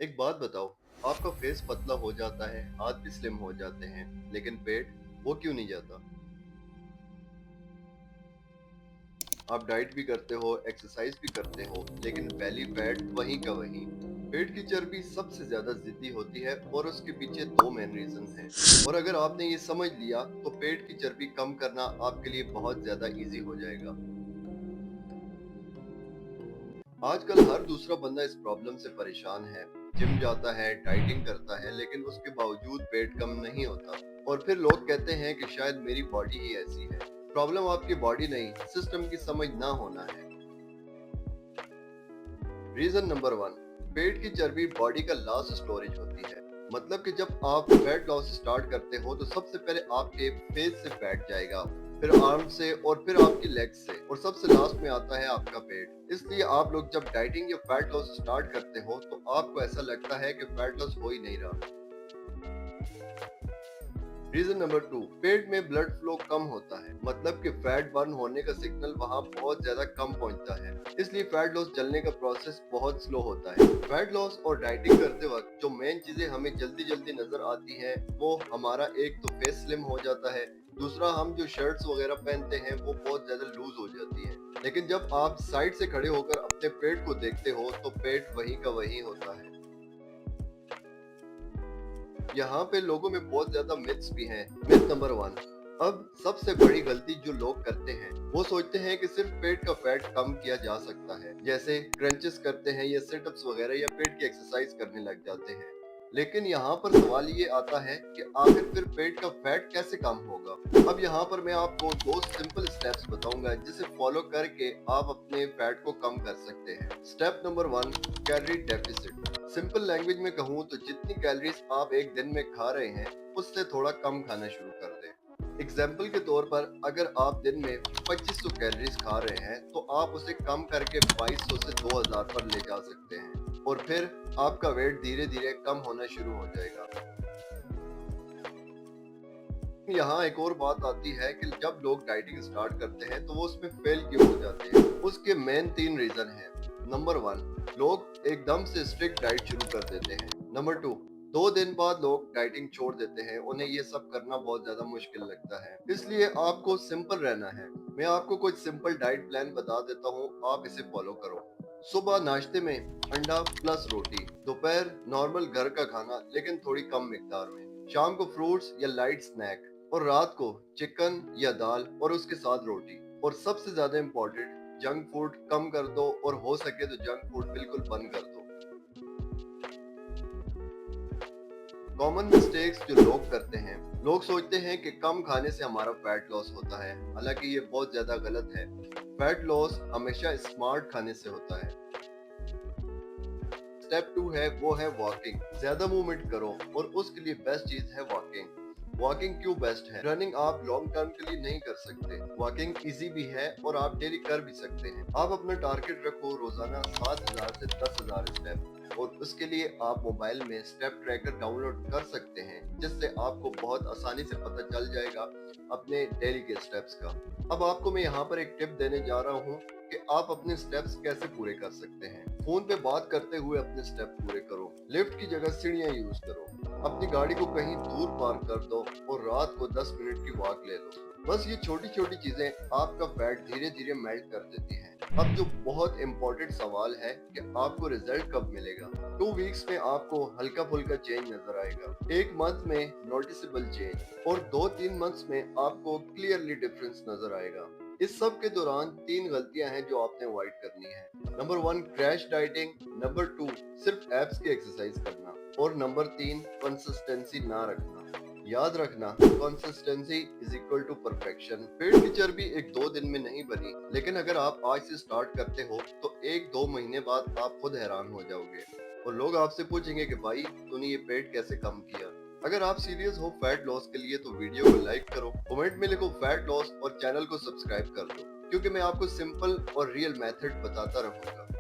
एक बात बताओ, आपका फेस पतला हो जाता है, हाथ भी स्लिम हो जाते हैं, लेकिन पेट वो क्यों नहीं जाता? आप डाइट भी करते हो, एक्सरसाइज भी करते हो, लेकिन बेली फैट वहीं का वहीं। पेट की चर्बी सबसे ज्यादा जिद्दी होती है और उसके पीछे दो मेन रीजन हैं। और अगर आपने ये समझ लिया तो पेट की चर्बी कम करना आपके लिए बहुत ज्यादा इजी हो जाएगा। आजकल हर दूसरा बंदा इस प्रॉब्लम से परेशान है। जिम जाता है, डाइटिंग करता है, लेकिन उसके बावजूद पेट कम नहीं होता। और फिर लोग कहते हैं कि शायद मेरी बॉडी ही ऐसी है। प्रॉब्लम आपकी बॉडी नहीं, सिस्टम की समझ ना होना है। रीजन नंबर वन, पेट की चर्बी बॉडी का लास्ट स्टोरेज होती है। मतलब कि जब आप फैट लॉस स्टार्ट करते हो तो सबसे पहले आपके फेस से फैट जाएगा, फिर आर्म से और फिर आपकी लेग्स से, और सबसे लास्ट में आता है आपका पेट। इसलिए आप लोग जब डाइटिंग या फैट लॉस स्टार्ट करते हो तो आपको ऐसा लगता है कि फैट लॉस हो ही नहीं रहा। रीजन नंबर टू, पेट में ब्लड फ्लो कम होता है। मतलब कि फैट बर्न होने का सिग्नल वहाँ बहुत ज्यादा कम पहुँचता है, इसलिए फैट लॉस चलने का प्रोसेस बहुत स्लो होता है। फैट लॉस और डाइटिंग करते वक्त जो मेन चीजें हमें जल्दी जल्दी नजर आती हैं वो हमारा एक तो फेस स्लिम हो जाता है, दूसरा हम जो शर्ट्स वगैरह पहनते हैं वो बहुत ज्यादा लूज हो जाती है। लेकिन जब आप साइड से खड़े होकर अपने पेट को देखते हो तो पेट वहीं का वहीं होता है। यहाँ पे लोगों में बहुत ज्यादा मिथ्स भी हैं। मिथ नंबर वन, अब सबसे बड़ी गलती जो लोग करते हैं वो सोचते हैं कि सिर्फ पेट का फैट कम किया जा सकता है, जैसे क्रंचेस करते हैं या सिटअप्स वगैरह या पेट की एक्सरसाइज करने लग जाते हैं। लेकिन यहाँ पर सवाल ये आता है कि आखिर फिर पेट का फैट कैसे कम होगा। अब यहाँ पर मैं आपको दो सिंपल स्टेप्स बताऊंगा जिसे फॉलो करके आप अपने फैट को कम कर सकते हैं। Step number one, calorie deficit. Simple language में कहूँ तो जितनी कैलोरीज आप एक दिन में खा रहे हैं उससे थोड़ा कम खाना शुरू कर दें। एग्जाम्पल के तौर पर अगर आप दिन में 2500 कैलोरीज खा रहे हैं तो आप उसे कम करके 2200 से 2000 पर ले जा सकते हैं, और फिर आपका वेट धीरे धीरे कम होना शुरू हो जाएगा। यहाँ एक और बात आती है कि जब लोग डाइटिंग स्टार्ट करते हैं तो वो उसमें फेल क्यों हो जाते हैं। उसके मेन तीन रीजन हैं। नंबर वन, लोग एकदम से स्ट्रिक्ट डाइट शुरू कर देते हैं। नंबर टू, 2 दिन बाद लोग डाइटिंग छोड़ देते हैं, उन्हें ये सब करना बहुत ज्यादा मुश्किल लगता है। इसलिए आपको सिंपल रहना है। मैं आपको कुछ सिंपल डाइट प्लान बता देता हूँ, आप इसे फॉलो करो। सुबह नाश्ते में अंडा प्लस रोटी, दोपहर नॉर्मल घर का खाना लेकिन थोड़ी कम मिकदार में, शाम को फ्रूट्स या लाइट स्नैक, और रात को चिकन या दाल और उसके साथ रोटी। और सबसे ज्यादा इम्पोर्टेंट, जंक फूड कम कर दो, और हो सके तो जंक फूड बिल्कुल बंद कर दो। कॉमन मिस्टेक्स जो लोग करते हैं, लोग सोचते हैं कि कम खाने से हमारा फैट लॉस होता है, हालांकि ये बहुत ज्यादा गलत है। फैट लॉस हमेशा स्मार्ट खाने से होता है। स्टेप टू है वो है वॉकिंग। ज्यादा मूवमेंट करो, और उसके लिए बेस्ट चीज है वॉकिंग। वॉकिंग क्यों बेस्ट है? रनिंग आप लॉन्ग टर्म के लिए नहीं कर सकते, वॉकिंग इजी भी है और आप डेली कर भी सकते हैं। आप अपना टारगेट रखो रोजाना 7000 से 10,000 स्टेप, और उसके लिए आप मोबाइल में स्टेप ट्रैकर डाउनलोड कर सकते हैं, जिससे आपको बहुत आसानी से पता चल जाएगा अपने डेली के स्टेप्स का। अब आपको मैं यहाँ पर एक टिप देने जा रहा हूँ कि आप अपने स्टेप्स कैसे पूरे कर सकते हैं। फोन पे बात करते हुए अपने स्टेप पूरे करो, लिफ्ट की जगह सीढ़ियाँ यूज करो, अपनी गाड़ी को कहीं दूर पार्क कर दो, और रात को 10 मिनट की वॉक ले लो। बस ये छोटी छोटी चीजें आपका फैट धीरे धीरे मेल्ट कर देती हैं। अब जो बहुत इंपॉर्टेंट सवाल है कि आपको रिजल्ट कब मिलेगा। 2 वीक्स में आपको हल्का फुल्का चेंज नजर आएगा, 1 मंथ में नोटिसेबल चेंज, और 2-3 मंथ्स में आपको क्लियरली डिफरेंस नजर आएगा। इस सब के दौरान 3 गलतियां हैं जो आपने अवॉइड करनी है। Number 1, crash dieting. नंबर 2, सिर्फ एब्स की एक्सरसाइज करना। और नंबर 3, कंसिस्टेंसी ना रखना। याद रखना, consistency is equal to perfection. पेट की चर्बी 1-2 दिन में नहीं बनी, लेकिन अगर आप आज से स्टार्ट करते हो तो 1-2 महीने बाद आप खुद हैरान हो जाओगे, और लोग आपसे पूछेंगे कि भाई तूने ये पेट कैसे कम किया। अगर आप सीरियस हो फैट लॉस के लिए तो वीडियो को लाइक करो, कमेंट में लिखो फैट लॉस, और चैनल को सब्सक्राइब कर दो, क्योंकि मैं आपको सिंपल और रियल मेथड बताता रहूंगा।